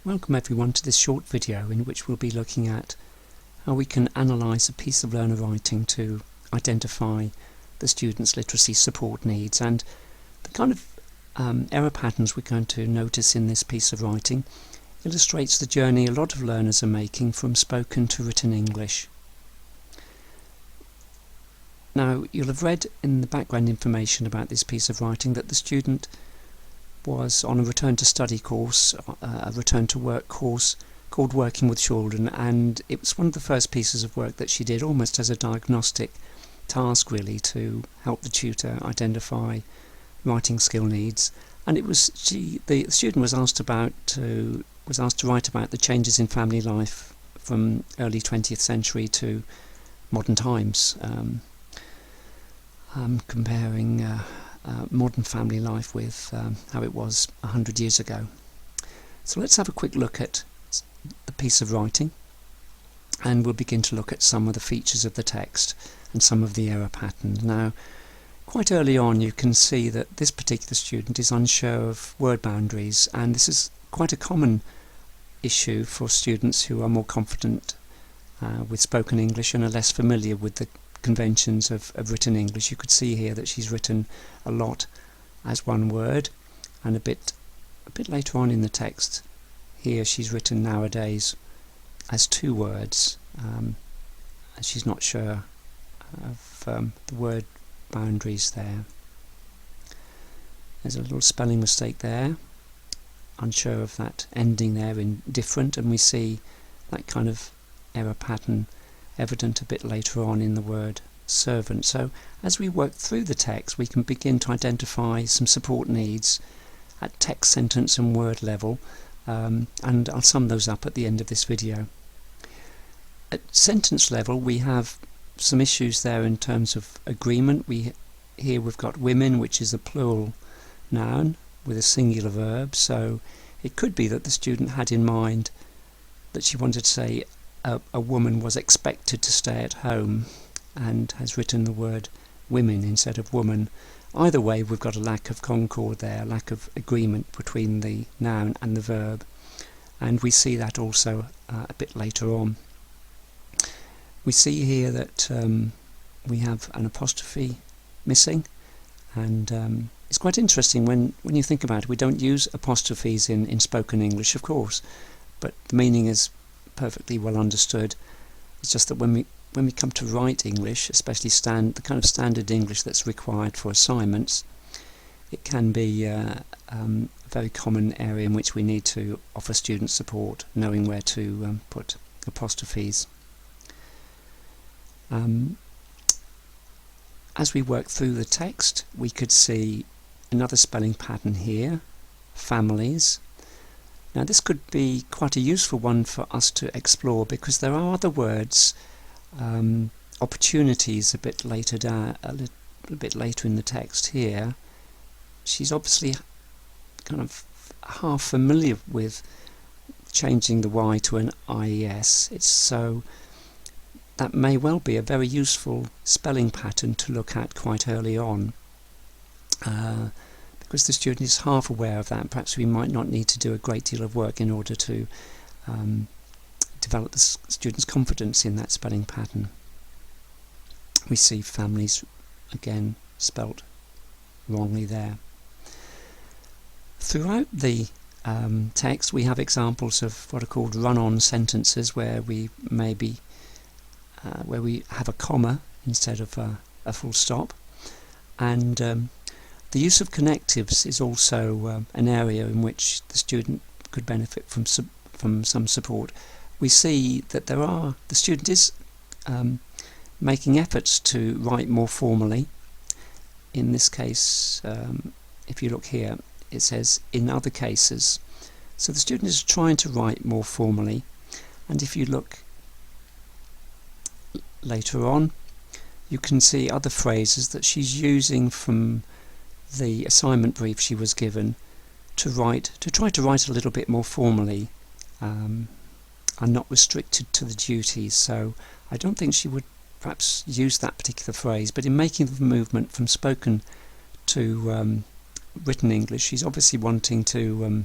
Welcome everyone to this short video in which we'll be looking at how we can analyse a piece of learner writing to identify the student's literacy support needs, and the kind of error patterns we're going to notice in this piece of writing illustrates the journey a lot of learners are making from spoken to written English. Now, you'll have read in the background information about this piece of writing that the student was on a return to study course, a return to work course called Working with Children, and it was one of the first pieces of work that she did almost as a diagnostic task, really, to help the tutor identify writing skill needs. And it was the student was asked to write about the changes in family life from early 20th century to modern times, comparing modern family life with how it was 100 years ago. So let's have a quick look at the piece of writing, and we'll begin to look at some of the features of the text and some of the error patterns. Now, quite early on you can see that this particular student is unsure of word boundaries, and this is quite a common issue for students who are more confident with spoken English and are less familiar with the conventions of written English. You could see here that she's written a lot as one word, and a bit later on in the text here she's written nowadays as two words, and she's not sure of the word boundaries there. There's a little spelling mistake there, unsure of that ending there in different, and we see that kind of error pattern evident a bit later on in the word servant. So as we work through the text, we can begin to identify some support needs at text, sentence and word level, and I'll sum those up at the end of this video. At sentence level we have some issues there in terms of agreement. Here we've got women, which is a plural noun with a singular verb, so it could be that the student had in mind that she wanted to say a woman was expected to stay at home, and has written the word women instead of woman. Either way, we've got a lack of concord there, a lack of agreement between the noun and the verb, and we see that also a bit later on. We see here that we have an apostrophe missing, and it's quite interesting when you think about it. We don't use apostrophes in spoken English, of course, but the meaning is perfectly well understood. It's just that when we come to write English, especially the kind of standard English that's required for assignments, it can be a very common area in which we need to offer students support, knowing where to put apostrophes. As we work through the text, we could see another spelling pattern here, families. Now this could be quite a useful one for us to explore, because there are other words, opportunities a bit later down, a little bit later in the text here. She's obviously kind of half familiar with changing the Y to an IES. So that may well be a very useful spelling pattern to look at quite early on. Because the student is half aware of that, perhaps we might not need to do a great deal of work in order to develop the student's confidence in that spelling pattern. We see families again spelt wrongly there. Throughout the text we have examples of what are called run-on sentences, where we have a comma instead of a full stop, and the use of connectives is also an area in which the student could benefit from some support. We see that the student is making efforts to write more formally. In this case, if you look here, it says in other cases. So the student is trying to write more formally, and if you look later on, you can see other phrases that she's using from the assignment brief she was given to try to write a little bit more formally, and not restricted to the duties. So I don't think she would perhaps use that particular phrase, but in making the movement from spoken to written English, she's obviously wanting to